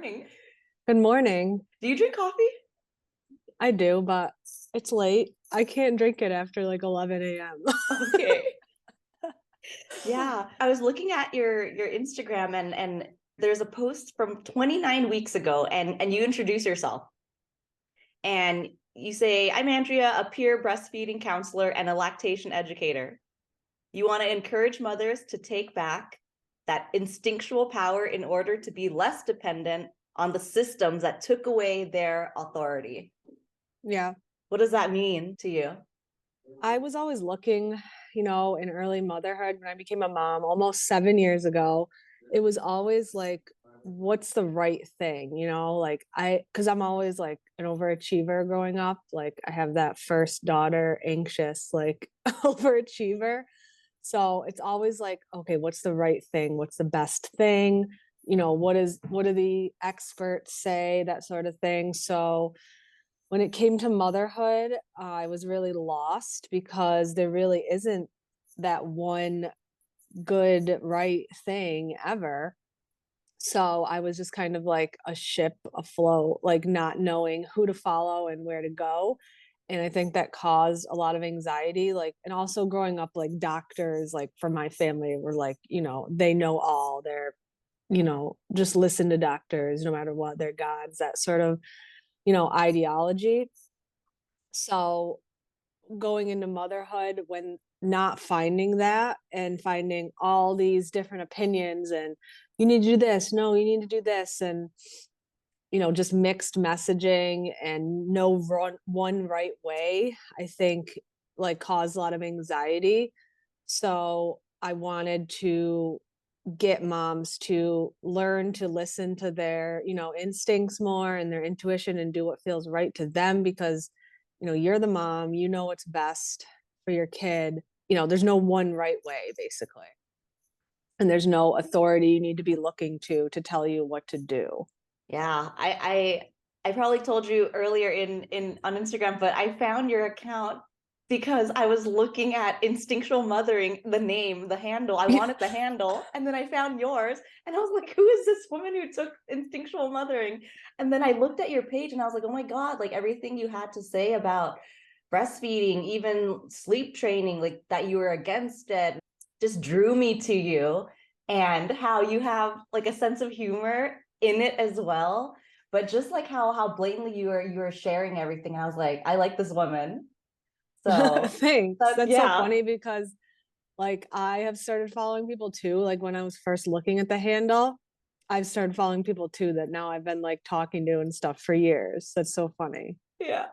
Morning. Good morning. Do you drink coffee? I do, but it's late. I can't drink it after like 11 a.m. Okay. Yeah, I was looking at your Instagram and there's a post from 29 weeks ago and you introduce yourself and you say, "I'm Andrea, a peer breastfeeding counselor and a lactation educator. You want to encourage mothers to take back that instinctual power in order to be less dependent on the systems that took away their authority." Yeah. What does that mean to you? I was always looking, in early motherhood when I became a mom almost 7 years ago. It was always like, what's the right thing? Because I'm always like an overachiever growing up. Like, I have that first daughter, anxious, like overachiever. So it's always like, okay, what's the right thing? What's the best thing? What do the experts say? That sort of thing. So when it came to motherhood, I was really lost because there really isn't that one good, right thing ever. So I was just kind of like a ship afloat, like not knowing who to follow and where to go. And I think that caused a lot of anxiety. Like, and also growing up, like doctors, like for my family, were like, they know all. They're, just listen to doctors no matter what, they're gods, that sort of, ideology. So going into motherhood, when not finding that and finding all these different opinions, and you need to do this, no, you need to do this, and just mixed messaging and no one right way, I think, like, caused a lot of anxiety. So I wanted to get moms to learn to listen to their, instincts more and their intuition and do what feels right to them, because, you're the mom, what's best for your kid. There's no one right way, basically. And there's no authority you need to be looking to tell you what to do. Yeah, I probably told you earlier in on Instagram, but I found your account because I was looking at instinctual mothering, the name, the handle. I wanted the handle, and then I found yours, and I was like, "Who is this woman who took instinctual mothering?" And then I looked at your page, and I was like, "Oh my God!" Like everything you had to say about breastfeeding, even sleep training, like that you were against it, just drew me to you, and how you have like a sense of humor in it as well, but just like how blatantly you were sharing everything. I was like, I like this woman. So Thanks. That's so yeah. funny because, like, I have started following people too. Like, when I was first looking at the handle, I've started following people too that now I've been like talking to and stuff for years. That's so funny. Yeah.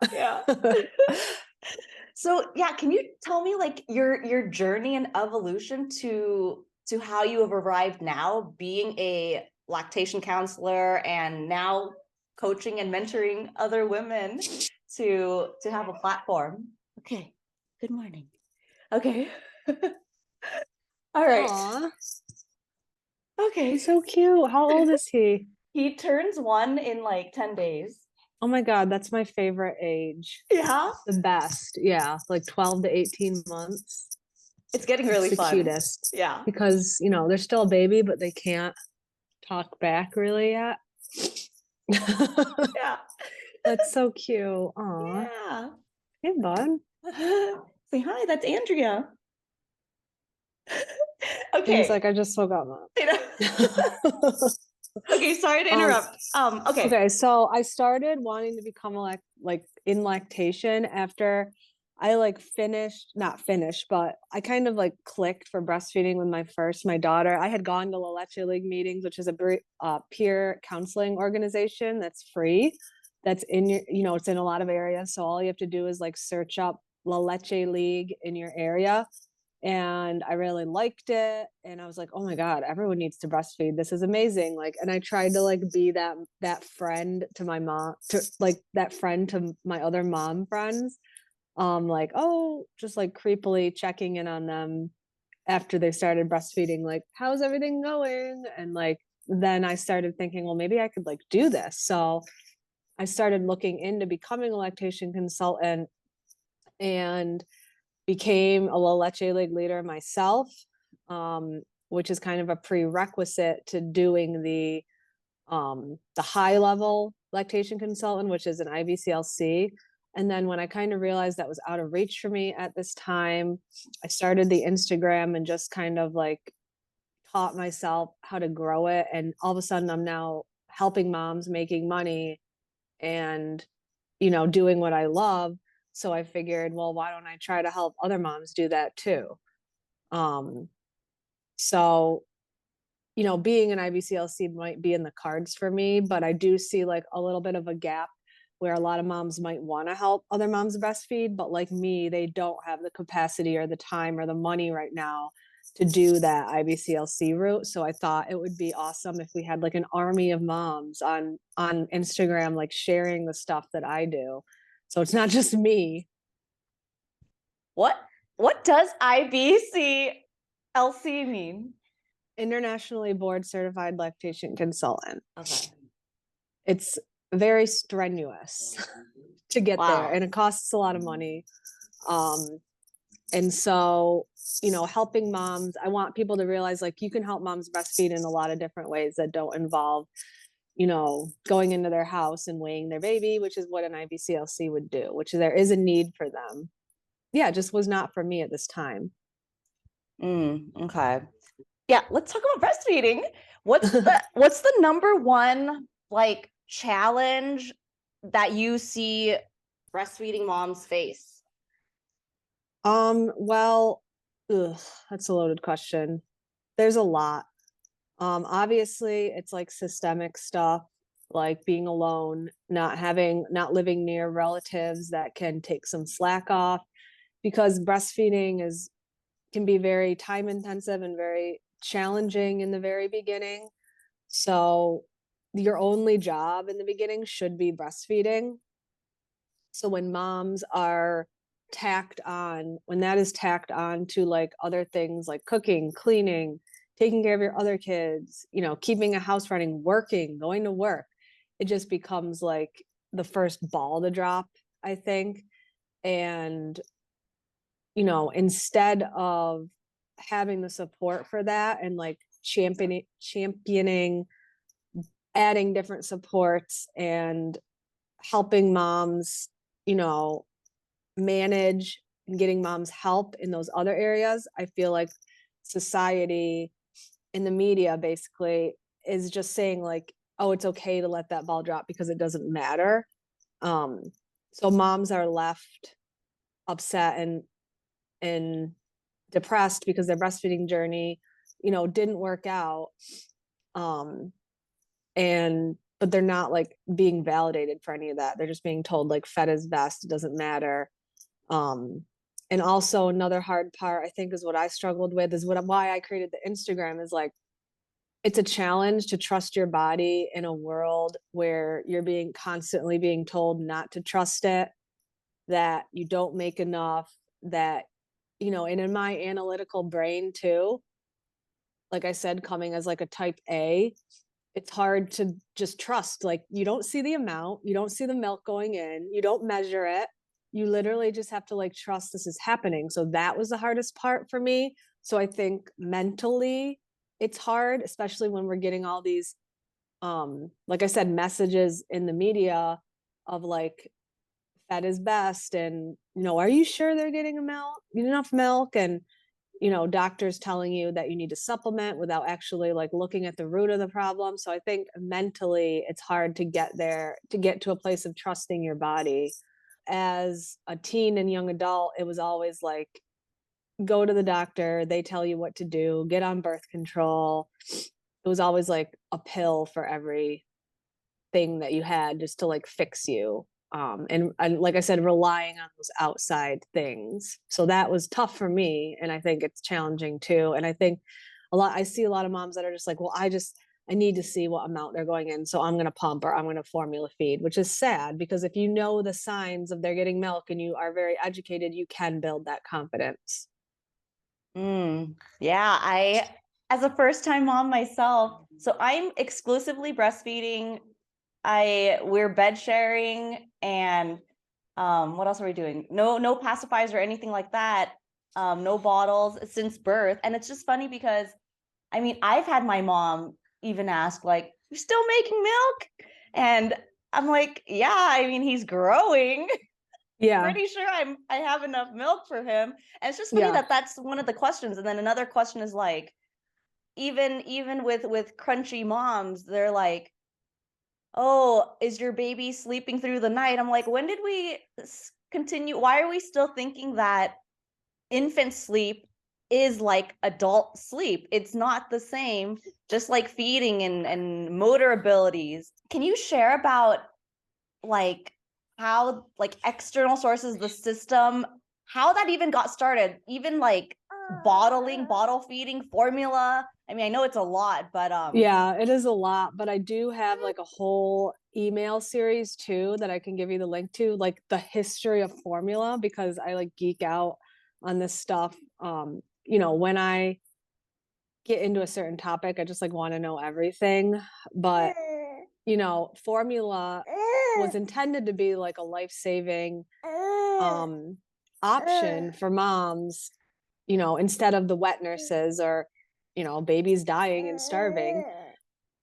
So yeah, can you tell me like your journey and evolution to how you have arrived now being a lactation counselor and now coaching and mentoring other women to have a platform? Okay. Good morning. Okay. All right. Aw, Okay. he's so cute. How old is he? He turns 1 in like 10 days. Oh my God, that's my favorite age. Yeah. The best. Yeah, like 12 to 18 months. It's getting It's really the fun. cutest Yeah. because, they're still a baby, but they can't talk back really yet. Yeah. That's so cute. Aw. Yeah. Hey, bud. Say hi, that's Andrea. He's Okay. like, I just woke up, Mom. Okay, sorry to Um, interrupt. Okay. okay, so I started wanting to become like in lactation after I like not finished, but I kind of like clicked for breastfeeding with my daughter. I had gone to the Leche League meetings, which is a peer counseling organization that's free. That's in your, it's in a lot of areas. So all you have to do is like search up La Leche League in your area, and I really liked it, and I was like, oh my God, everyone needs to breastfeed, this is amazing. Like, and I tried to like be that friend to my mom, to like that friend to my other mom friends, like, oh, just like creepily checking in on them after they started breastfeeding, like, how's everything going? And like, then I started thinking, well, maybe I could like do this. So I started looking into becoming a lactation consultant and became a La Leche League leader myself, which is kind of a prerequisite to doing the the high level lactation consultant, which is an IBCLC. And then when I kind of realized that was out of reach for me at this time, I started the Instagram and just kind of like taught myself how to grow it. And all of a sudden I'm now helping moms, making money, and, you know, doing what I love. So I figured, well, why don't I try to help other moms do that too? Um, so, you know, being an IBCLC might be in the cards for me, but I do see like a little bit of a gap where a lot of moms might want to help other moms breastfeed, but like me, they don't have the capacity or the time or the money right now to do that IBCLC route. So I thought it would be awesome if we had like an army of moms on Instagram, like sharing the stuff that I do. So it's not just me. What does IBCLC mean? Internationally board certified lactation consultant. Okay. It's very strenuous to get there, Wow. and it costs a lot of money. And so, you know, helping moms, I want people to realize like you can help moms breastfeed in a lot of different ways that don't involve, you know, going into their house and weighing their baby, which is what an IBCLC would do, which there is a need for them. Yeah, it just was not for me at this time. Okay. Yeah, let's talk about breastfeeding. What's the number one like challenge that you see breastfeeding moms face? Well, that's a loaded question. There's a lot. Obviously it's like systemic stuff, like being alone, not living near relatives that can take some slack off, because breastfeeding can be very time intensive and very challenging in the very beginning. So your only job in the beginning should be breastfeeding. So when moms are when that is tacked on to like other things like cooking, cleaning, taking care of your other kids, you know, keeping a house running, working, going to work, it just becomes like the first ball to drop, I think. And, you know, instead of having the support for that and like championing, adding different supports and helping moms, you know, manage and getting moms help in those other areas, I feel like society in the media basically is just saying like, oh, it's okay to let that ball drop because it doesn't matter. So moms are left upset and depressed because their breastfeeding journey, you know, didn't work out. But they're not like being validated for any of that. They're just being told like fed is best, it doesn't matter. And also another hard part, I think, is what I struggled with is why I created the Instagram is like, it's a challenge to trust your body in a world where you're constantly being told not to trust it, that you don't make enough, that, you know, and in my analytical brain too, like I said, coming as like a type A, it's hard to just trust. Like you don't see the amount, you don't see the milk going in, you don't measure it. You literally just have to like trust this is happening. So that was the hardest part for me. So I think mentally it's hard, especially when we're getting all these like I said, messages in the media of like fed is best, and you know, are you sure they're getting enough milk, and you know, doctors telling you that you need to supplement without actually like looking at the root of the problem. So I think mentally it's hard to get there, to get to a place of trusting your body. As a teen and young adult, it was always like, go to the doctor, they tell you what to do, get on birth control. It was always like a pill for every thing that you had just to like fix you. And like I said, relying on those outside things. So that was tough for me. And I think it's challenging too. And I think I see a lot of moms that are just like, well, I need to see what amount they're going in. So I'm going to pump or I'm going to formula feed, which is sad because if you know the signs of they're getting milk and you are very educated, you can build that confidence. Yeah, as a first-time mom myself, so I'm exclusively breastfeeding. We're bed sharing, and what else are we doing? No pacifiers or anything like that. No bottles since birth. And it's just funny because I mean, I've had my mom even ask like, you're still making milk? And I'm like, yeah, I mean, he's growing. Yeah. Pretty sure I have enough milk for him. And it's just funny Yeah. that that's one of the questions. And then another question is like, even with crunchy moms, they're like, oh, is your baby sleeping through the night? I'm like, when did we continue? Why are we still thinking that infant sleep is like adult sleep? It's not the same, just like feeding and motor abilities. Can you share about like how like external sources, the system, how that even got started, even like bottle feeding, formula? I mean, I know it's a lot, but Yeah, it is a lot, but I do have like a whole email series too that I can give you the link to, like the history of formula, because I like geek out on this stuff. When I get into a certain topic, I just like want to know everything. But, formula was intended to be like a life-saving option for moms, instead of the wet nurses or, babies dying and starving.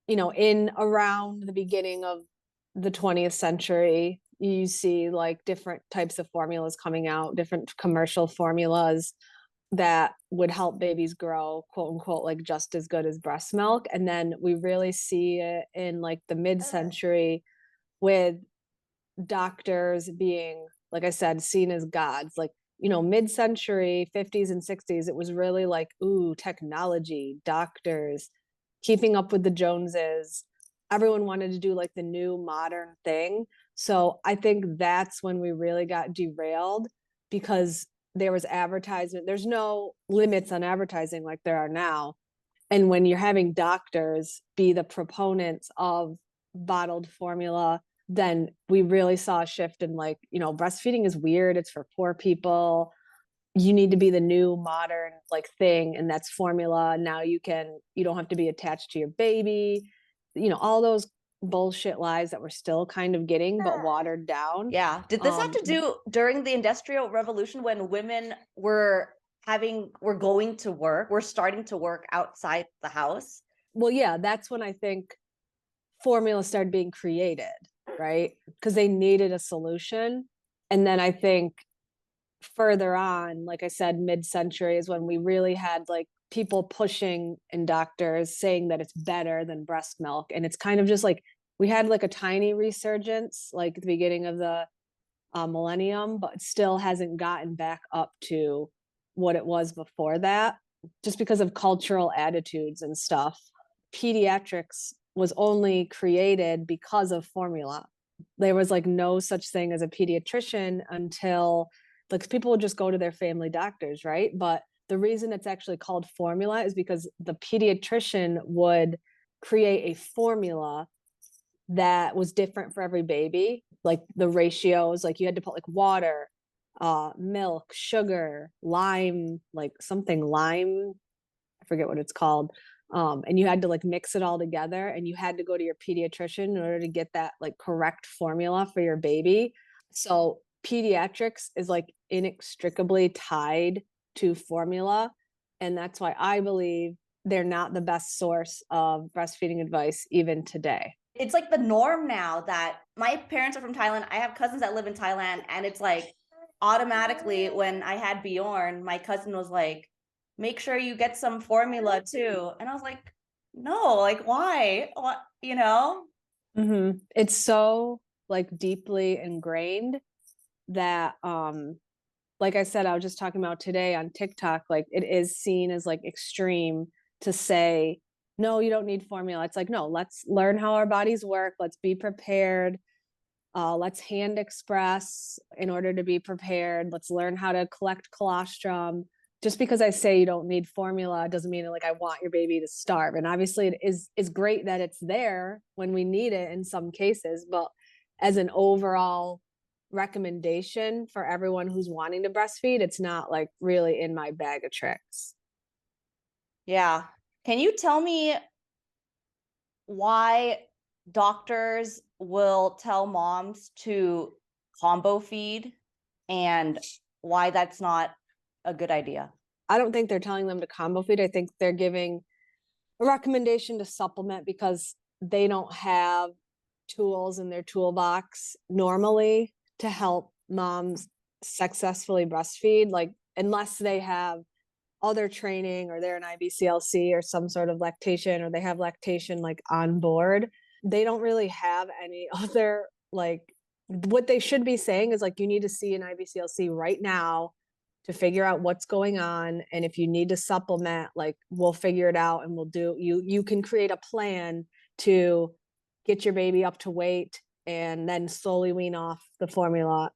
In around the beginning of the 20th century, you see like different types of formulas coming out, different commercial formulas that would help babies grow, quote unquote, like just as good as breast milk. And then we really see it in like the mid-century with doctors being, like I said, seen as gods. Like, mid-century 50s and 60s, it was really like, ooh, technology, doctors, keeping up with the Joneses. Everyone wanted to do like the new modern thing. So I think that's when we really got derailed, because there was advertisement. There's no limits on advertising like there are now. And when you're having doctors be the proponents of bottled formula, then we really saw a shift in like, breastfeeding is weird. It's for poor people. You need to be the new modern like thing. And that's formula. Now you don't have to be attached to your baby, all those bullshit lies that we're still kind of getting, but watered down. yeah. Did this have to do during the Industrial Revolution when women were going to work, were starting to work outside the house? Well, yeah, that's when I think formula started being created, right? Because they needed a solution. And then I think further on, like I said, mid-century is when we really had like people pushing and doctors saying that it's better than breast milk. And it's kind of just like we had like a tiny resurgence like at the beginning of the millennium, but it still hasn't gotten back up to what it was before that, just because of cultural attitudes and stuff. Pediatrics was only created because of formula. There was like no such thing as a pediatrician until like people would just go to their family doctors, right? But the reason it's actually called formula is because the pediatrician would create a formula that was different for every baby, like the ratios, like you had to put like water, milk, sugar, lime, like something lime, I forget what it's called. And you had to like mix it all together, and you had to go to your pediatrician in order to get that like correct formula for your baby. So pediatrics is like inextricably tied to formula. And that's why I believe they're not the best source of breastfeeding advice even today. It's like the norm now that my parents are from Thailand. I have cousins that live in Thailand, and it's like automatically when I had Bjorn, my cousin was like, make sure you get some formula too. And I was like, no, like why? What, It's so like deeply ingrained that like I said, I was just talking about today on TikTok, like it is seen as like extreme to say, no, you don't need formula. It's like, no, let's learn how our bodies work. Let's be prepared. Let's hand express in order to be prepared. Let's learn how to collect colostrum. Just because I say you don't need formula doesn't mean like I want your baby to starve. And obviously it is great that it's there when we need it in some cases, but as an overall recommendation for everyone who's wanting to breastfeed, it's not like really in my bag of tricks. Yeah. Can you tell me why doctors will tell moms to combo feed and why that's not a good idea? I don't think they're telling them to combo feed. I think they're giving a recommendation to supplement, because they don't have tools in their toolbox normally to help moms successfully breastfeed, like unless they have other training or they're an IBCLC or some sort of lactation, or they have lactation like on board. They don't really have any other, like, what they should be saying is like, you need to see an IBCLC right now to figure out what's going on. And if you need to supplement, like we'll figure it out and we'll do, you can create a plan to get your baby up to weight and then slowly wean off the formula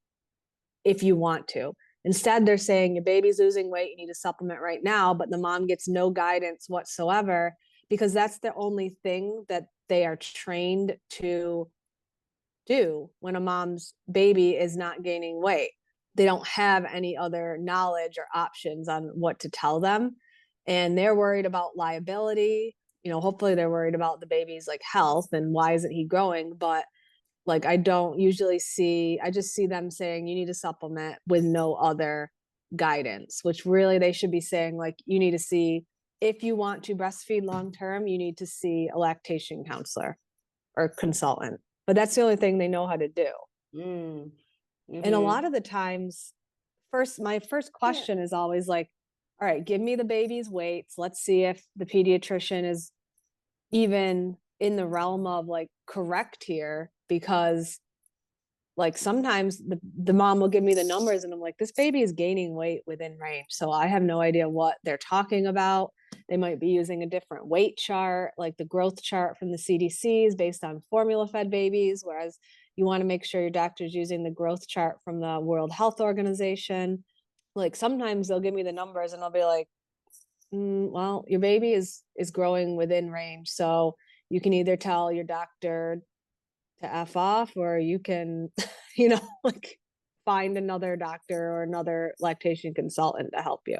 if you want to. Instead, they're saying your baby's losing weight, you need to supplement right now, but the mom gets no guidance whatsoever because that's the only thing that they are trained to do when a mom's baby is not gaining weight. They don't have any other knowledge or options on what to tell them. And they're worried about liability. You know, hopefully they're worried about the baby's like health and why isn't he growing? But like, I don't usually see, I just see them saying you need to supplement with no other guidance, which really they should be saying, like, you need to see, if you want to breastfeed long term, you need to see a lactation counselor or consultant. But that's the only thing they know how to do. Mm. And a Mm-hmm. lot of the times, my first question is always like, all right, give me the baby's weights. Let's see if the pediatrician is even in the realm of like correct here, because like sometimes the mom will give me the numbers and I'm like, this baby is gaining weight within range. So I have no idea what they're talking about. They might be using a different weight chart, like the growth chart from the CDC is based on formula fed babies, whereas you want to make sure your doctor's using the growth chart from the World Health Organization. Like sometimes they'll give me the numbers and I'll be like, well, your baby is growing within range. So you can either tell your doctor to F off, or you can, you know, like find another doctor or another lactation consultant to help you.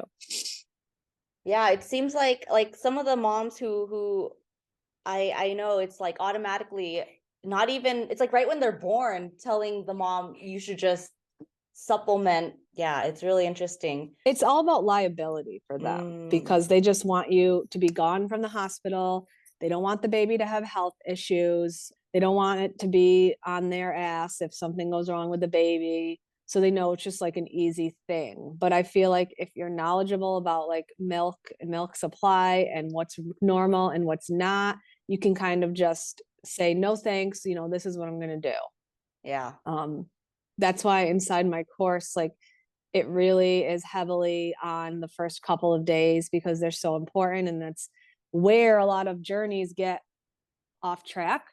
Yeah, it seems like some of the moms who I know, it's like automatically, not even, it's like right when they're born telling the mom you should just supplement. Yeah, it's really interesting. It's all about liability for them because they just want you to be gone from the hospital. They don't want the baby to have health issues. They don't want it to be on their ass if something goes wrong with the baby. So they know it's just like an easy thing. But I feel like if you're knowledgeable about like milk and milk supply and what's normal and what's not, you can kind of just say, no, thanks. You know, this is what I'm going to do. Yeah. That's why inside my course, like it really is heavily on the first couple of days because they're so important. And that's where a lot of journeys get off track.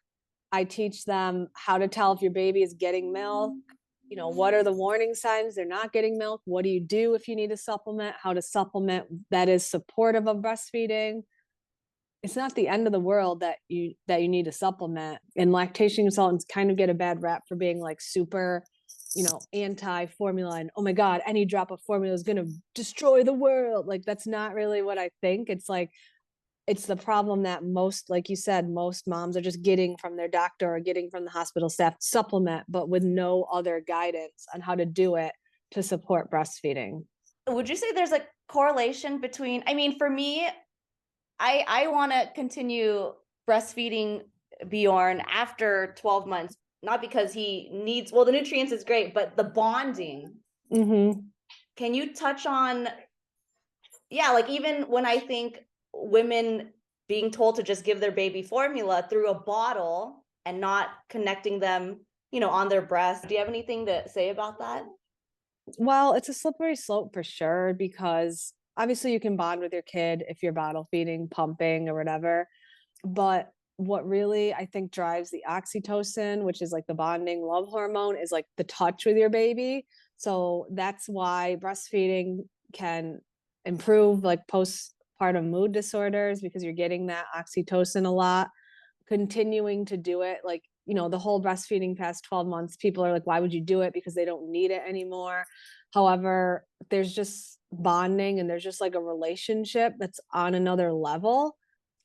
I teach them how to tell if your baby is getting milk. You know, what are the warning signs they're not getting milk? What do you do if you need to supplement? How to supplement that is supportive of breastfeeding. It's not the end of the world that you need to supplement. And lactation consultants kind of get a bad rap for being like super, you know, anti-formula and oh my God, any drop of formula is going to destroy the world. Like that's not really what I think. It's like, it's the problem that most, like you said, most moms are just getting from their doctor or getting from the hospital staff supplement, but with no other guidance on how to do it to support breastfeeding. Would you say there's a correlation between, I mean, for me, I want to continue breastfeeding Bjorn after 12 months, not because he needs, well, the nutrients is great, but the bonding. Mm-hmm. Can you touch on, yeah, like even when I think women being told to just give their baby formula through a bottle and not connecting them, you know, on their breast. Do you have anything to say about that? Well, it's a slippery slope for sure, because obviously you can bond with your kid if you're bottle feeding, pumping, or whatever. But what really I think drives the oxytocin, which is like the bonding love hormone, is like the touch with your baby. So that's why breastfeeding can improve like postpartum mood disorders, because you're getting that oxytocin a lot. Continuing to do it, like, you know, the whole breastfeeding past 12 months, people are like, why would you do it? Because they don't need it anymore. However, there's just bonding and there's just like a relationship that's on another level.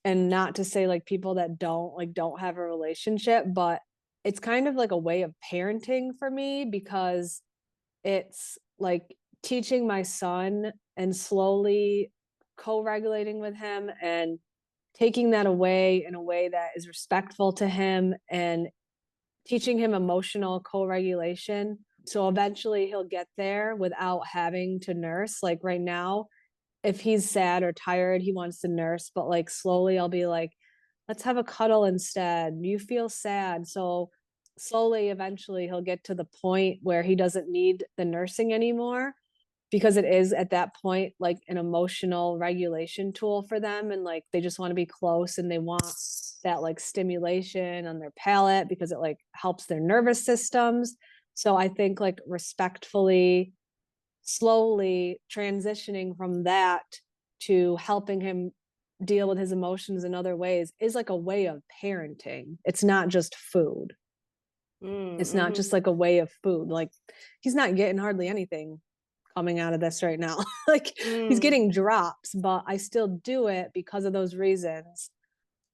And not to say like people that don't have a relationship, but it's kind of like a way of parenting for me, because it's like teaching my son and slowly co-regulating with him and taking that away in a way that is respectful to him and teaching him emotional co-regulation. So eventually he'll get there without having to nurse. Like right now, if he's sad or tired, he wants to nurse, but like slowly I'll be like, let's have a cuddle instead. You feel sad. So slowly, eventually he'll get to the point where he doesn't need the nursing anymore, because it is at that point like an emotional regulation tool for them, and like they just want to be close and they want that like stimulation on their palate because it like helps their nervous systems. So I think like respectfully, slowly transitioning from that to helping him deal with his emotions in other ways is like a way of parenting. It's not just food. It's not Mm-hmm. just like a way of food. Like he's not getting hardly anything coming out of this right now. Like he's Mm. getting drops, but I still do it because of those reasons.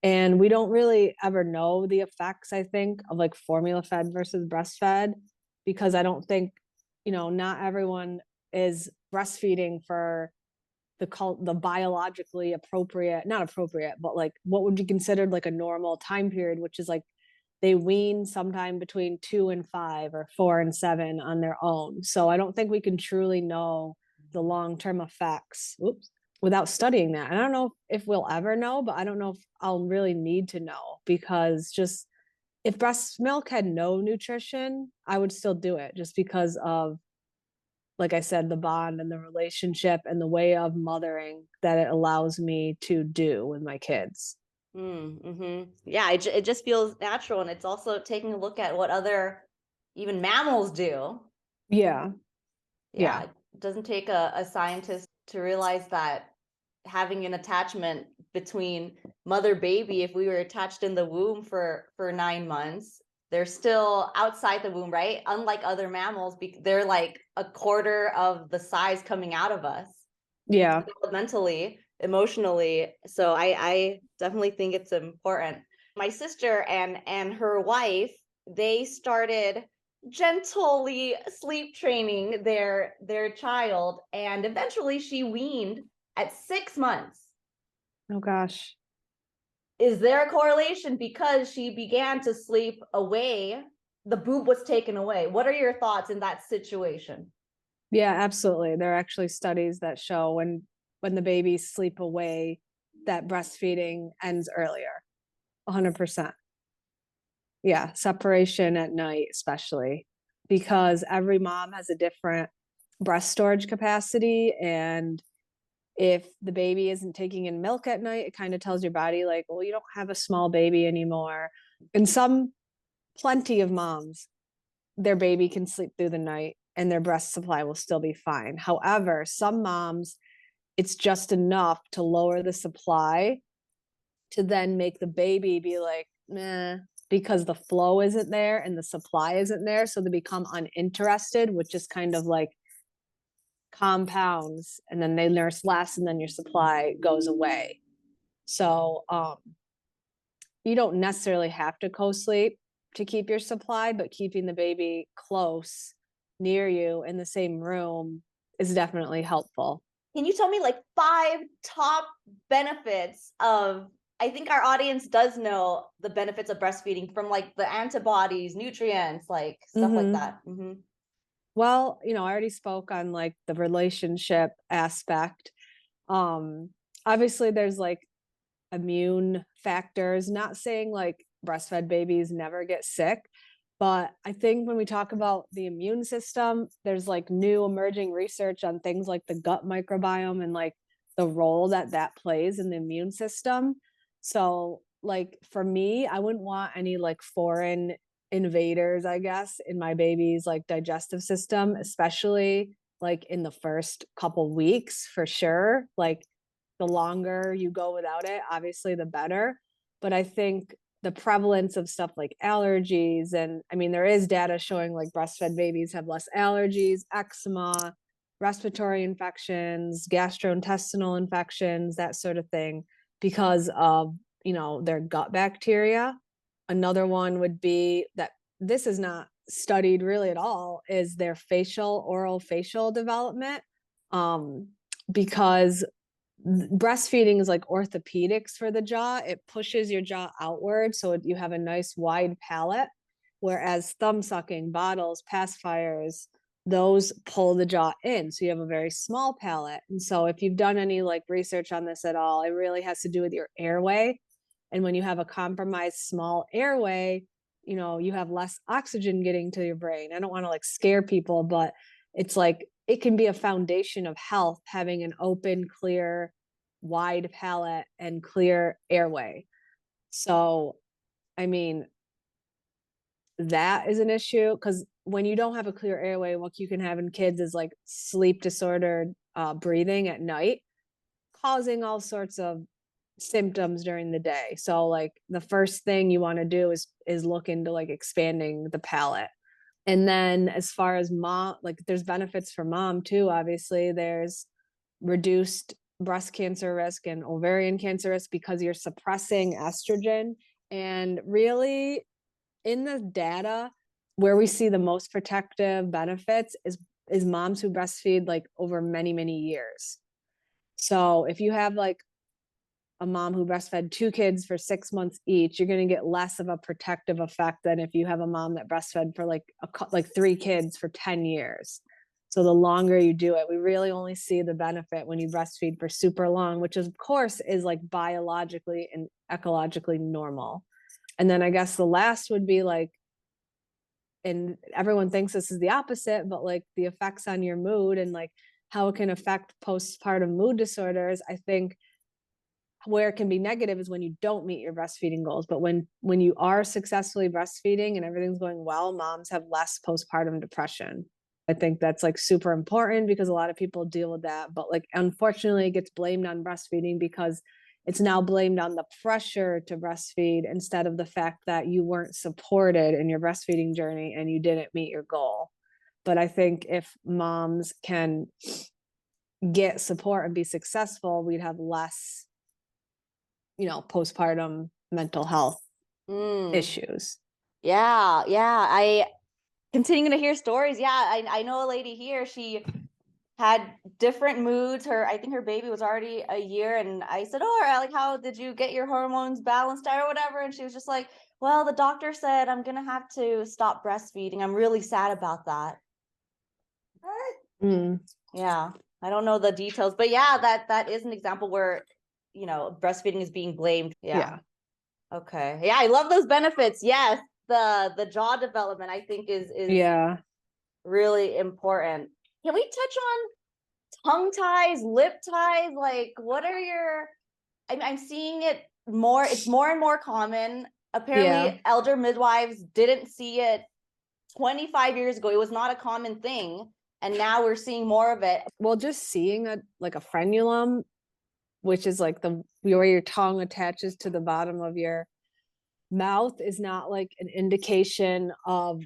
And we don't really ever know the effects, I think, of like formula fed versus breastfed, because I don't think, not everyone is breastfeeding for the biologically appropriate, not appropriate, but like what would be considered like a normal time period, which is like they wean sometime between 2 and 5 or 4 and 7 on their own. So I don't think we can truly know the long-term effects, without studying that. And I don't know if we'll ever know, but I don't know if I'll really need to know, because just if breast milk had no nutrition, I would still do it just because of, like I said, the bond and the relationship and the way of mothering that it allows me to do with my kids. Mm-hmm. Yeah, it just feels natural, and it's also taking a look at what other even mammals do. Yeah. Yeah, Yeah. it doesn't take a scientist to realize that having an attachment between mother baby, if we were attached in the womb for 9 months, they're still outside the womb, right? Unlike other mammals, they're like a quarter of the size coming out of us, Yeah. developmentally, emotionally. So I definitely think it's important. My sister and her wife, they started gently sleep training their child, and eventually she weaned at 6 months. Oh gosh. Is there a correlation? Because she began to sleep away, the boob was taken away. What are your thoughts in that situation? Yeah, absolutely. There are actually studies that show when the babies sleep away, that breastfeeding ends earlier. 100%. Yeah, separation at night especially, because every mom has a different breast storage capacity, and if the baby isn't taking in milk at night, it kind of tells your body like, well, you don't have a small baby anymore. And plenty of moms, their baby can sleep through the night and their breast supply will still be fine. However, some moms, it's just enough to lower the supply to then make the baby be like, nah, because the flow isn't there and the supply isn't there. So they become uninterested, which is kind of like compounds, and then they nurse less and then your supply goes away. So you don't necessarily have to co-sleep to keep your supply, but keeping the baby close near you in the same room is definitely helpful. Can you tell me like 5 top benefits of, I think our audience does know the benefits of breastfeeding, from like the antibodies, nutrients, like stuff like Mm-hmm. that. Mm-hmm. Well, I already spoke on like the relationship aspect. Um, Obviously there's like immune factors, not saying like breastfed babies never get sick, but I think when we talk about the immune system, there's like new emerging research on things like the gut microbiome and like the role that that plays in the immune system. So like for me, I wouldn't want any like foreign invaders, I guess, in my baby's like digestive system, especially like in the first couple weeks for sure. Like the longer you go without it, obviously the better. But I think the prevalence of stuff like allergies, and I mean, there is data showing like breastfed babies have less allergies, eczema, respiratory infections, gastrointestinal infections, that sort of thing, because of, their gut bacteria. Another one would be that this is not studied really at all, is their oral facial development. Because breastfeeding is like orthopedics for the jaw. It pushes your jaw outward, so you have a nice wide palate, whereas thumb sucking, bottles, pacifiers, those pull the jaw in, so you have a very small palate. And so if you've done any like research on this at all, it really has to do with your airway. And when you have a compromised small airway, you have less oxygen getting to your brain. I don't want to like scare people, but it's like it can be a foundation of health having an open, clear, wide palate and clear airway. So, I mean, that is an issue because when you don't have a clear airway, what you can have in kids is like sleep disordered breathing at night, causing all sorts of symptoms during the day. So like the first thing you want to do is look into like expanding the palate. And then as far as mom, like there's benefits for mom too. Obviously, there's reduced breast cancer risk and ovarian cancer risk because you're suppressing estrogen. And really, in the data, where we see the most protective benefits is moms who breastfeed like over many, many years. So if you have like a mom who breastfed 2 kids for 6 months each, you're going to get less of a protective effect than if you have a mom that breastfed for like 3 kids for 10 years. So the longer you do it, we really only see the benefit when you breastfeed for super long, which of course is like biologically and ecologically normal. And then I guess the last would be like, and everyone thinks this is the opposite, but like the effects on your mood and like how it can affect postpartum mood disorders. I think where it can be negative is when you don't meet your breastfeeding goals. But when you are successfully breastfeeding and everything's going well, moms have less postpartum depression. I think that's like super important because a lot of people deal with that. But like, unfortunately, it gets blamed on breastfeeding because it's now blamed on the pressure to breastfeed instead of the fact that you weren't supported in your breastfeeding journey and you didn't meet your goal. But I think if moms can get support and be successful, we'd have less postpartum mental health issues. Yeah, yeah. I continuing to hear stories. Yeah, I know a lady here. She had different moods. I think her baby was already a year, and I said, "Oh, like, how did you get your hormones balanced out or whatever?" And she was just like, "Well, the doctor said I'm gonna have to stop breastfeeding. I'm really sad about that." Yeah, I don't know the details, but yeah, that is an example where breastfeeding is being blamed. Yeah. Okay. Yeah, I love those benefits. Yes, the jaw development I think is Yeah. really important. Can we touch on tongue ties, lip ties? Like, what are your? I'm seeing it more. It's more and more common. Apparently, elder midwives didn't see it 25 years ago. It was not a common thing, and now we're seeing more of it. Well, just seeing a frenulum, which is like where your tongue attaches to the bottom of your mouth, is not like an indication of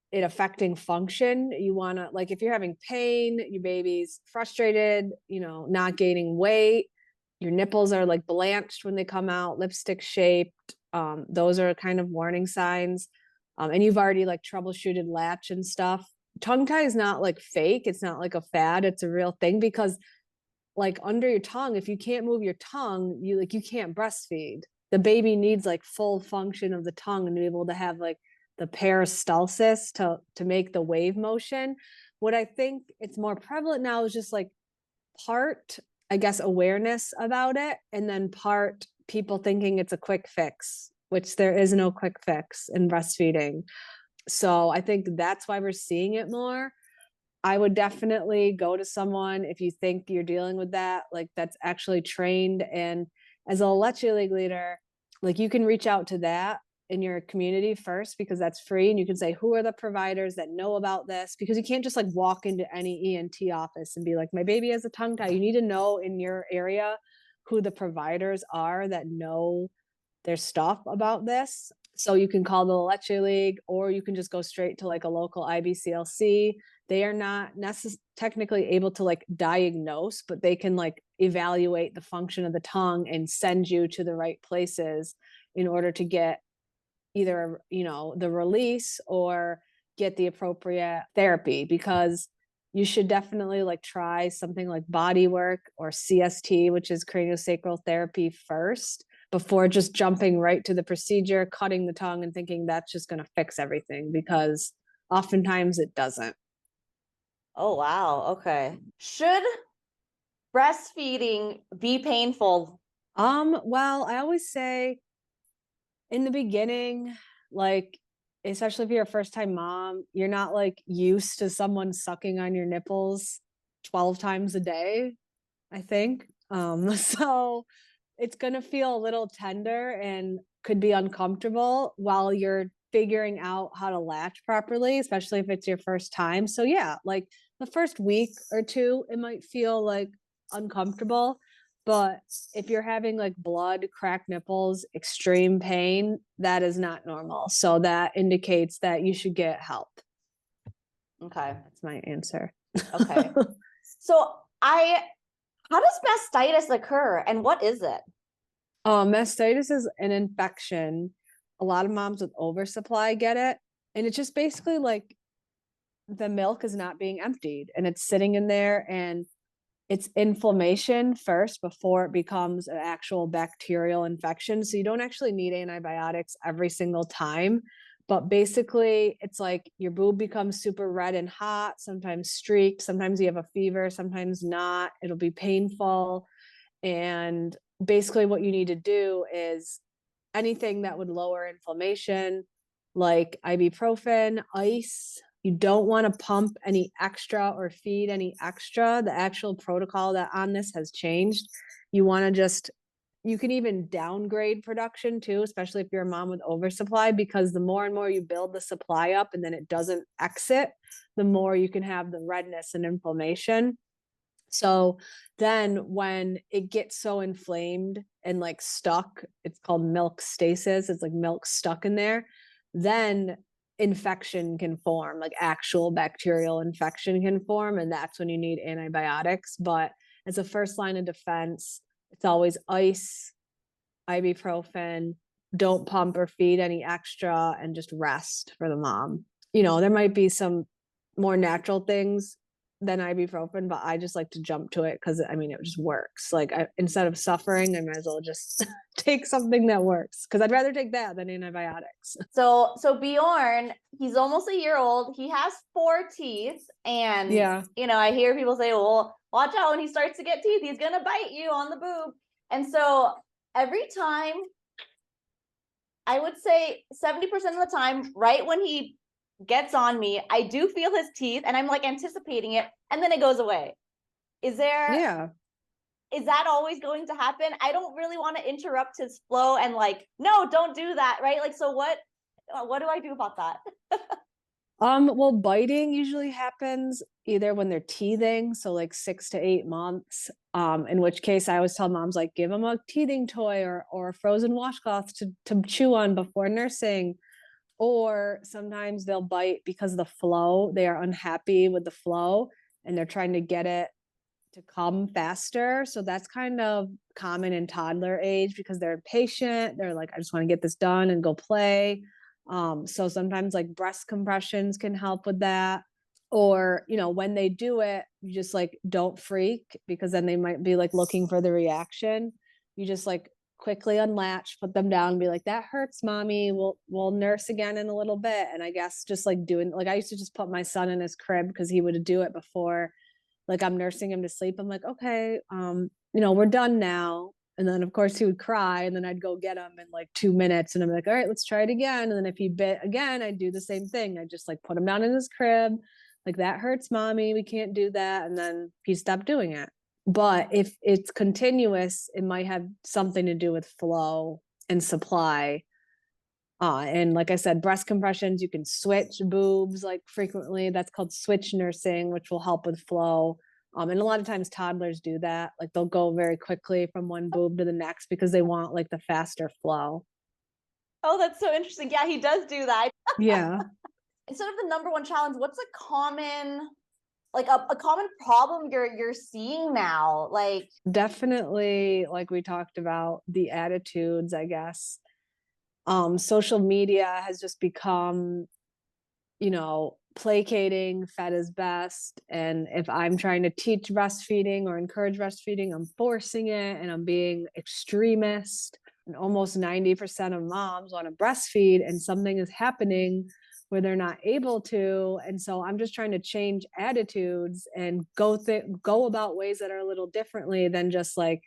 it affecting function. You want to, like, if you're having pain, your baby's frustrated, not gaining weight, your nipples are like blanched when they come out, lipstick shaped, those are kind of warning signs. And you've already like troubleshooted latch and stuff. Tongue tie is not like fake, it's not like a fad, it's a real thing, because like under your tongue, if you can't move your tongue, you can't breastfeed. The baby needs like full function of the tongue and to be able to have like the peristalsis to make the wave motion. What I think it's more prevalent now is just like part, I guess, awareness about it, and then part people thinking it's a quick fix, which there is no quick fix in breastfeeding. So I think that's why we're seeing it more. I would definitely go to someone if you think you're dealing with that, like that's actually trained. And as a Leche League leader, like you can reach out to that in your community first, because that's free. And you can say, who are the providers that know about this? Because you can't just like walk into any ENT office and be like, my baby has a tongue tie. You need to know in your area who the providers are that know their stuff about this. So you can call the Leche League, or you can just go straight to like a local IBCLC. They are not technically able to like diagnose, but they can like evaluate the function of the tongue and send you to the right places in order to get either, the release or get the appropriate therapy. Because you should definitely like try something like body work or CST, which is craniosacral therapy first, before just jumping right to the procedure, cutting the tongue and thinking that's just going to fix everything, because oftentimes it doesn't. Oh, wow. Okay. Should breastfeeding be painful? Well, I always say in the beginning, like, especially if you're a first time mom, you're not like used to someone sucking on your nipples 12 times a day, I think. So it's gonna feel a little tender and could be uncomfortable while you're figuring out how to latch properly, especially if it's your first time. So yeah, like the first week or two, it might feel like uncomfortable. But if you're having like blood, cracked nipples, extreme pain, that is not normal. So that indicates that you should get help. Okay. That's my answer. Okay. So how does mastitis occur and what is it? Mastitis is an infection. A lot of moms with oversupply get it. And it's just basically like the milk is not being emptied and it's sitting in there, and it's inflammation first before it becomes an actual bacterial infection. So you don't actually need antibiotics every single time. But basically, it's like your boob becomes super red and hot, sometimes streaked, sometimes you have a fever, sometimes not. It'll be painful. And basically, what you need to do is anything that would lower inflammation, like ibuprofen, ice. You don't want to pump any extra or feed any extra. The actual protocol that on this has changed. You want to just, you can even downgrade production too, especially if you're a mom with oversupply, because the more and more you build the supply up and then it doesn't exit, the more you can have the redness and inflammation. So then when it gets so inflamed and like stuck, it's called milk stasis. It's like milk stuck in there. Then infection can form, like actual bacterial infection can form. And that's when you need antibiotics. But as a first line of defense, it's always ice, ibuprofen, don't pump or feed any extra, and just rest for the mom. You know, there might be some more natural things than ibuprofen, but I just like to jump to it because I mean it just works. Like instead of suffering, I might as well just take something that works, because I'd rather take that than antibiotics. So Bjorn, he's almost a year old. He has 4 teeth, and Yeah. I hear people say, "Well, watch out when he starts to get teeth. He's gonna bite you on the boob." And so every time, I would say 70% of the time, right when he gets on me, I do feel his teeth, and I'm like anticipating it, and then it goes away. Is Yeah. that always going to happen? I don't really want to interrupt his flow and like, no, don't do that, right? Like, so what do I do about that? Well, biting usually happens either when they're teething, so like 6 to 8 months. In which case I always tell moms, like, give them a teething toy or a frozen washcloth to chew on before nursing. Or sometimes they'll bite because of the flow. They are unhappy with the flow and they're trying to get it to come faster. So that's kind of common in toddler age because they're impatient. They're like, I just want to get this done and go play. So sometimes like breast compressions can help with that. Or, you know, when they do it, you just like don't freak, because then they might be like looking for the reaction. You just like quickly unlatch, put them down, and be like, that hurts, mommy. We'll nurse again in a little bit. And I guess just like doing, like, I used to just put my son in his crib because he would do it before, like I'm nursing him to sleep. I'm like, okay, you know, we're done now. And then of course he would cry, and then I'd go get him in like 2 minutes, and I'm like, all right, let's try it again. And then if he bit again, I'd do the same thing. I just like put him down in his crib, like, that hurts, mommy, we can't do that. And then he stopped doing it. But if it's continuous, it might have something to do with flow and supply. And like I said, breast compressions, you can switch boobs like frequently. That's called switch nursing, which will help with flow. And a lot of times toddlers do that. Like they'll go very quickly from one boob to the next because they want like the faster flow. Oh, that's so interesting. Yeah, he does do that. Yeah. Instead of the number one challenge, what's a common, like a common problem you're seeing now? Like, Definitely, like we talked about, the attitudes, I guess. Social media has just become, you know, placating, fed is best. And if I'm trying to teach breastfeeding or encourage breastfeeding, I'm forcing it and I'm being extremist. And almost 90% of moms want to breastfeed and something is happening where they're not able to. And so I'm just trying to change attitudes and go about ways that are a little differently than just like,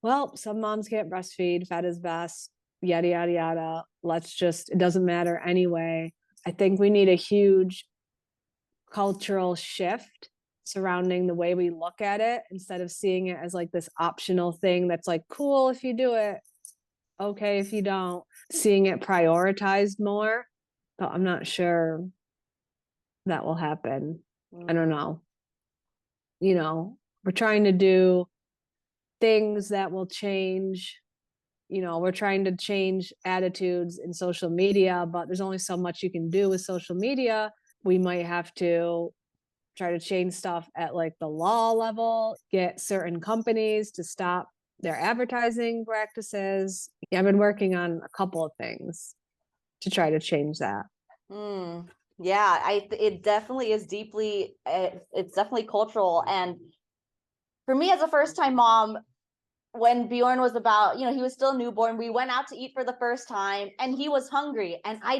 well, some moms can't breastfeed, fed is best, yada, yada, yada. It doesn't matter anyway. I think we need a huge cultural shift surrounding the way we look at it, instead of seeing it as like this optional thing that's like cool if you do it, okay if you don't, seeing it prioritized more. But I'm not sure that will happen. I don't know. We're trying to do things that will change. We're trying to change attitudes in social media, but there's only so much you can do with social media. We might have to try to change stuff at like the law level, get certain companies to stop their advertising practices. Yeah, I've been working on a couple of things to try to change that. Yeah, it definitely is it's definitely cultural. And for me as a first-time mom, when Bjorn was about, he was still newborn, we went out to eat for the first time and he was hungry. And I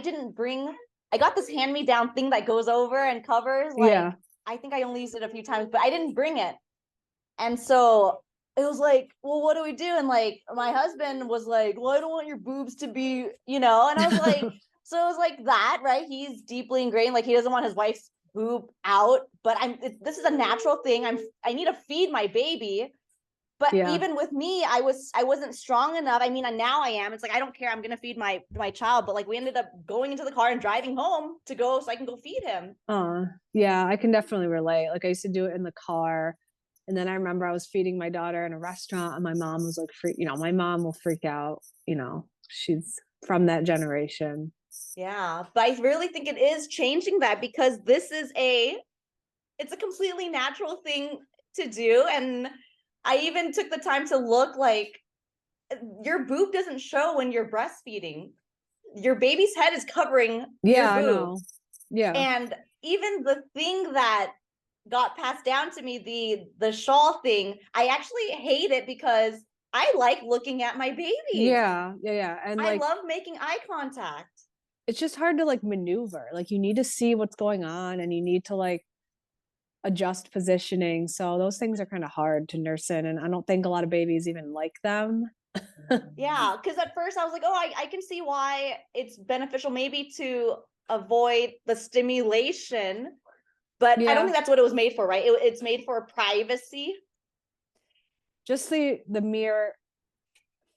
got this hand-me-down thing that goes over and covers. Yeah. I think I only used it a few times, but I didn't bring it. And so it was like, well, what do we do? And like, my husband was like, well, I don't want your boobs to be, and I was like, so it was like that, right? He's deeply ingrained. Like he doesn't want his wife's boob out, but this is a natural thing. I need to feed my baby. But even with me, I wasn't strong enough. I mean, and now I am. It's like, I don't care. I'm going to feed my child. But like, we ended up going into the car and driving home so I can go feed him. Yeah, I can definitely relate. Like I used to do it in the car. And then I remember I was feeding my daughter in a restaurant and my mom was like, my mom will freak out. She's from that generation. Yeah. But I really think it is changing that, because it's a completely natural thing to do. And I even took the time to look, like, your boob doesn't show when you're breastfeeding. Your baby's head is covering your boob. I know. Yeah. And even the thing that got passed down to me, the shawl thing, I actually hate it because I like looking at my baby. Yeah. And I love making eye contact. It's just hard to like maneuver. Like you need to see what's going on and you need to like adjust positioning. So those things are kind of hard to nurse in. And I don't think a lot of babies even like them. Yeah, because at first I was like, oh, I can see why it's beneficial maybe to avoid the stimulation, but I don't think that's what it was made for, right? It's made for privacy. Just the mere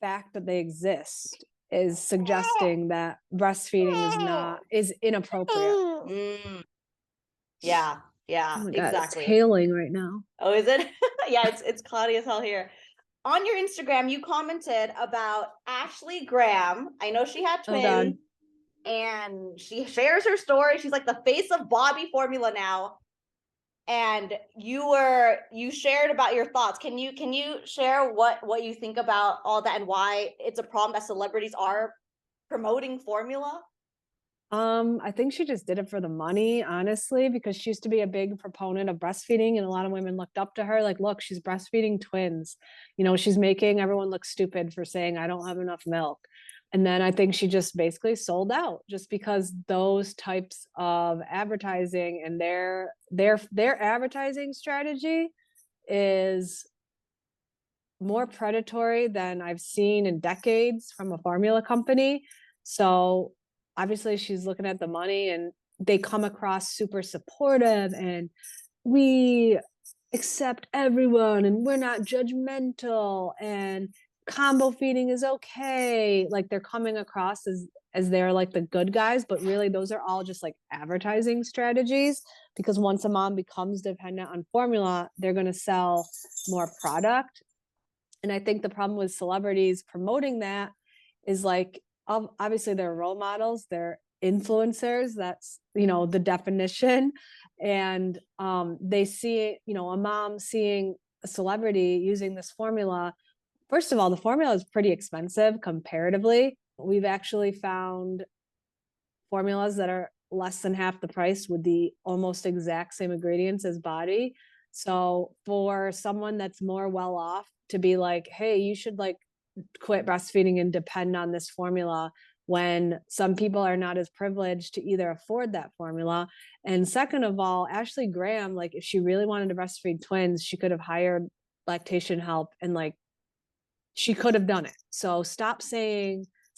fact that they exist is suggesting that breastfeeding is inappropriate. Yeah, Oh my God, exactly. it's hailing right now. Oh, is it? Yeah, it's cloudy as hell here. On your Instagram, you commented about Ashley Graham. I know she had twins, and she shares her story. She's like the face of Bobby formula now. And you shared about your thoughts. Can you share what you think about all that and why it's a problem that celebrities are promoting formula? I think she just did it for the money, honestly, because she used to be a big proponent of breastfeeding and a lot of women looked up to her. Like, look, she's breastfeeding twins. She's making everyone look stupid for saying, I don't have enough milk. And then I think she just basically sold out just because those types of advertising and their advertising strategy is more predatory than I've seen in decades from a formula company. So obviously she's looking at the money and they come across super supportive and we accept everyone and we're not judgmental and combo feeding is okay. Like they're coming across as they're like the good guys, but really those are all just like advertising strategies, because once a mom becomes dependent on formula, they're going to sell more product. And I think the problem with celebrities promoting that is like, obviously they're role models, they're influencers, that's the definition. And they see a mom seeing a celebrity using this formula. First of all, the formula is pretty expensive comparatively. We've actually found formulas that are less than half the price with the almost exact same ingredients as body. So for someone that's more well off to be like, hey, you should like quit breastfeeding and depend on this formula, when some people are not as privileged to either afford that formula. And second of all, Ashley Graham, like if she really wanted to breastfeed twins, she could have hired lactation help, and like she could have done it. So stop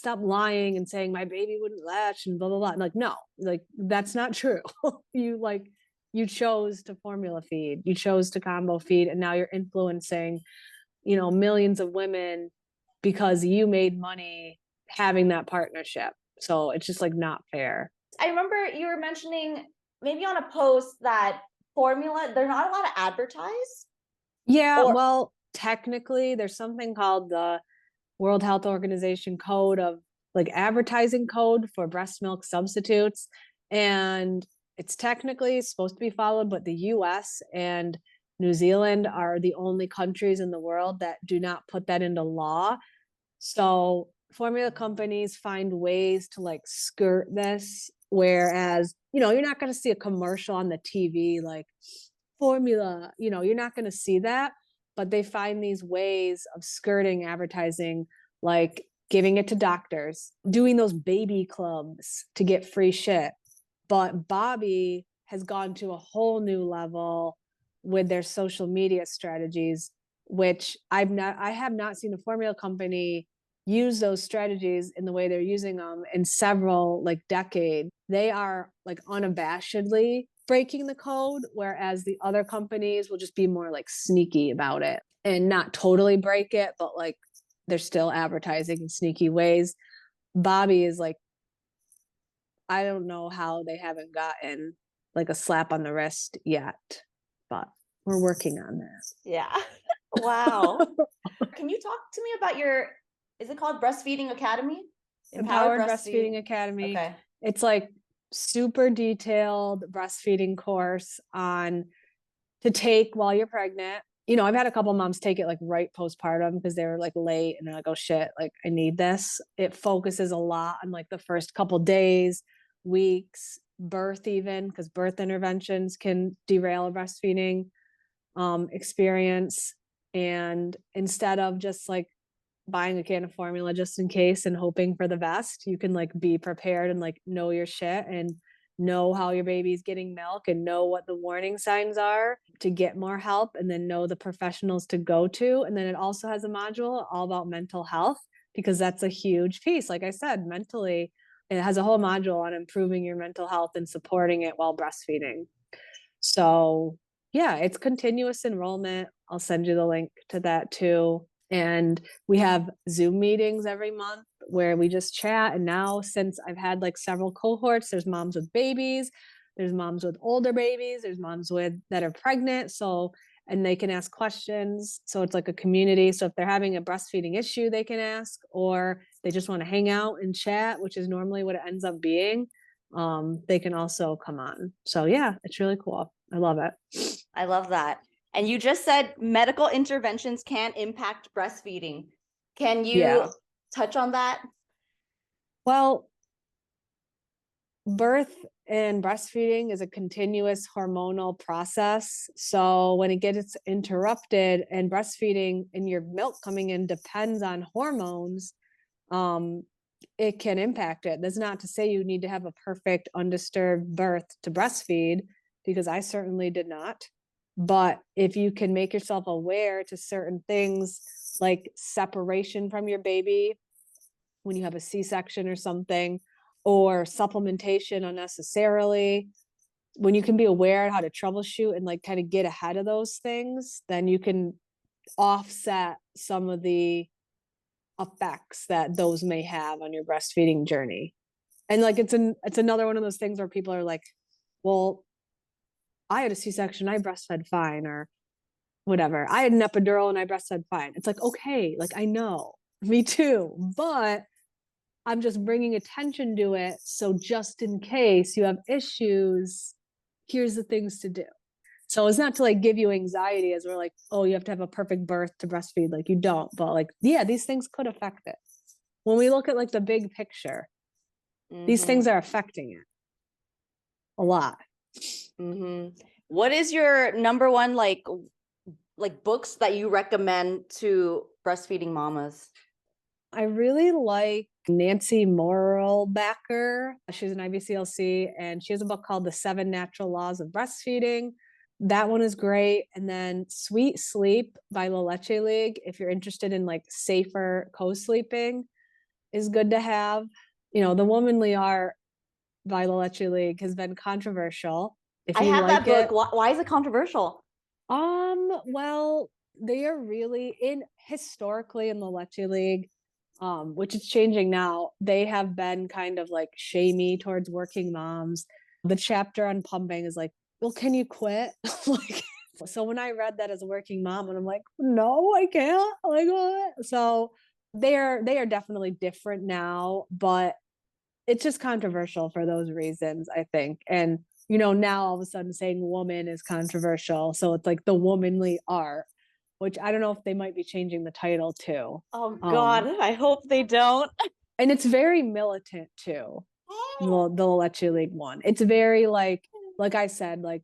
lying and saying my baby wouldn't latch and blah blah blah. Like, no, like that's not true. You chose to formula feed, you chose to combo feed, and now you're influencing, millions of women because you made money having that partnership. So it's just like not fair. I remember you were mentioning maybe on a post that formula, they're not allowed to advertise. Yeah, well, technically there's something called the World Health Organization code of like advertising code for breast milk substitutes. And it's technically supposed to be followed, but the US and New Zealand are the only countries in the world that do not put that into law. So formula companies find ways to like skirt this, whereas, you're not going to see a commercial on the TV like formula, you're not going to see that, but they find these ways of skirting advertising, like giving it to doctors, doing those baby clubs to get free shit. But Bobby has gone to a whole new level with their social media strategies, which I have not seen a formula company use those strategies in the way they're using them in several like decades. They are like unabashedly breaking the code, whereas the other companies will just be more like sneaky about it and not totally break it, but like they're still advertising in sneaky ways. Bobby is like, I don't know how they haven't gotten like a slap on the wrist yet, but we're working on that. Yeah. Wow. Can you talk to me about is it called Breastfeeding Academy? Empowered Breastfeeding Academy. Okay. It's like super detailed breastfeeding course to take while you're pregnant. I've had a couple moms take it like right postpartum because they were like late and they're like, oh shit, like I need this. It focuses a lot on like the first couple days, weeks, birth, even because birth interventions can derail a breastfeeding experience. And instead of just like buying a can of formula just in case and hoping for the best, you can like be prepared and like know your shit and know how your baby's getting milk and know what the warning signs are to get more help, and then know the professionals to go to. And then it also has a module all about mental health, because that's a huge piece. Like I said, mentally, it has a whole module on improving your mental health and supporting it while breastfeeding. So yeah, it's continuous enrollment. I'll send you the link to that too. And we have Zoom meetings every month where we just chat. And now, since I've had like several cohorts, there's moms with babies, there's moms with older babies, there's moms that are pregnant. So, and they can ask questions. So it's like a community. So if they're having a breastfeeding issue, they can ask, or they just want to hang out and chat, which is normally what it ends up being. They can also come on. So yeah, it's really cool. I love it. I love that. And you just said medical interventions can impact breastfeeding. Can you touch on that? Well, birth and breastfeeding is a continuous hormonal process. So when it gets interrupted, and breastfeeding and your milk coming in depends on hormones, it can impact it. That's not to say you need to have a perfect undisturbed birth to breastfeed, because I certainly did not. But if you can make yourself aware to certain things like separation from your baby when you have a C-section or something, or supplementation unnecessarily, when you can be aware how to troubleshoot and like kind of get ahead of those things, then you can offset some of the effects that those may have on your breastfeeding journey. And like it's another one of those things where people are like, well, I had a C-section, I breastfed fine, or whatever. I had an epidural and I breastfed fine. It's like, okay, like I know, me too, but I'm just bringing attention to it. So just in case you have issues, here's the things to do. So it's not to like give you anxiety as we're like, oh, you have to have a perfect birth to breastfeed. Like you don't, but like, yeah, these things could affect it. When we look at like the big picture, these things are affecting it. a lot. What is your number one like books that you recommend to breastfeeding mamas? I really like Nancy Morrell-Backer. She's an IBCLC, and she has a book called The 7 Natural Laws of Breastfeeding. That one is great. And then Sweet Sleep by the Leche League, if you're interested in like safer co-sleeping, is good to have. You know, The Womanly Art by the Leche League has been controversial. If I you have like that book. it, Why is it controversial? well, they are really historically in the Leche League, which is changing now. They have been kind of like shamey towards working moms. The chapter on pumping is like, well, can you quit? Like, so when I read that as a working mom, and I'm like, no, I can't. Like, what? So they are definitely different now, but it's just controversial for those reasons, I think. And you know, now all of a sudden saying woman is controversial, so it's like the womanly art, which I don't know if they might be changing the title too. Oh God, I hope they don't. And it's very militant too. The Leche League one. It's very like I said, like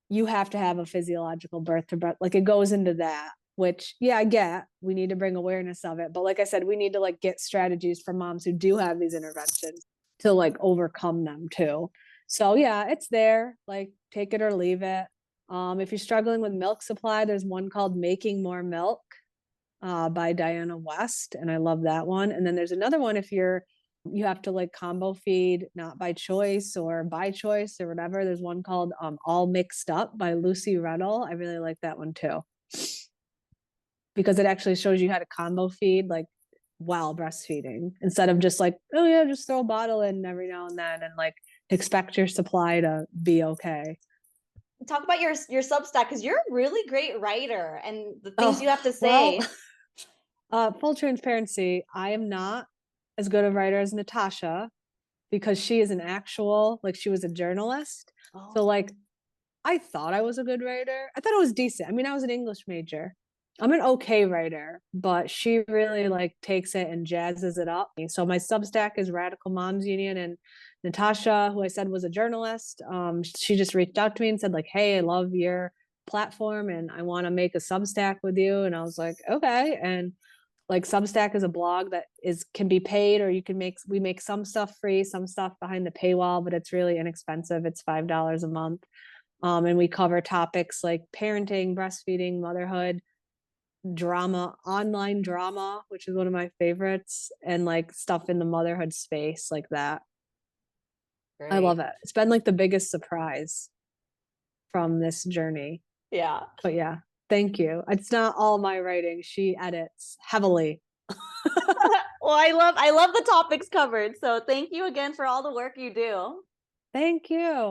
you have to have a physiological birth to birth. Like it goes into that, which yeah, I get. We need to bring awareness of it. But like I said, we need to like get strategies for moms who do have these interventions to like overcome them too. So yeah, it's there. Like take it or leave it. If you're struggling with milk supply, there's one called Making More Milk by Diana West, and I love that one. And then there's another one if you have to like combo feed, not by choice or by choice or whatever. There's one called All Mixed Up by Lucy Reddle. I really like that one too, because it actually shows you how to combo feed like while breastfeeding instead of just like, oh yeah, just throw a bottle in every now and then and like expect your supply to be okay. Talk about your Substack, because you're a really great writer and the things you have to say. Full transparency, I am not as good a writer as Natasha because she is an actual, like she was a journalist. Oh. So like I thought I was a good writer. I thought I was decent. I mean, I was an English major. I'm an okay writer, but she really like takes it and jazzes it up. So my Substack is Radical Moms Union, and Natasha, who I said was a journalist, she just reached out to me and said like, "Hey, I love your platform and I want to make a Substack with you." And I was like, "Okay." And like Substack is a blog that can be paid, or we make some stuff free, some stuff behind the paywall, but it's really inexpensive. It's $5 a month. And we cover topics like parenting, breastfeeding, motherhood, drama, online drama, which is one of my favorites, and like stuff in the motherhood space like that. Great. I love it. It's been like the biggest surprise from this journey. Yeah. But yeah, thank you. It's not all my writing. She edits heavily. Well, I love the topics covered. So thank you again for all the work you do. Thank you.